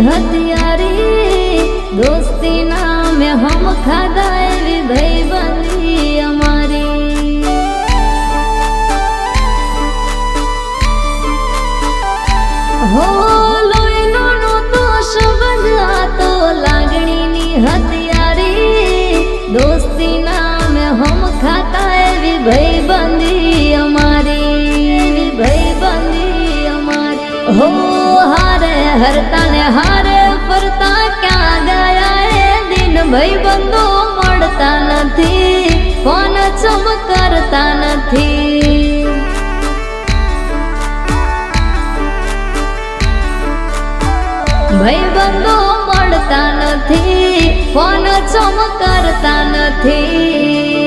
हथियारी दोस्ती नाम हम खादा एवी भाईबंदी अमारी। हो लोईनो नोतो संबंध आ तो लागणी नी हथियारी दोस्ती नाम हम खाता एवी भाईबंदी अमारी, भाईबंदी अमारी। हो हारे हरता ने हारे फरता क्या गया ए दिन भाईबंधो मळता नथी फोन चमकरता नथी। भाईबंधो मळता नथी फोन चमकरता नथी।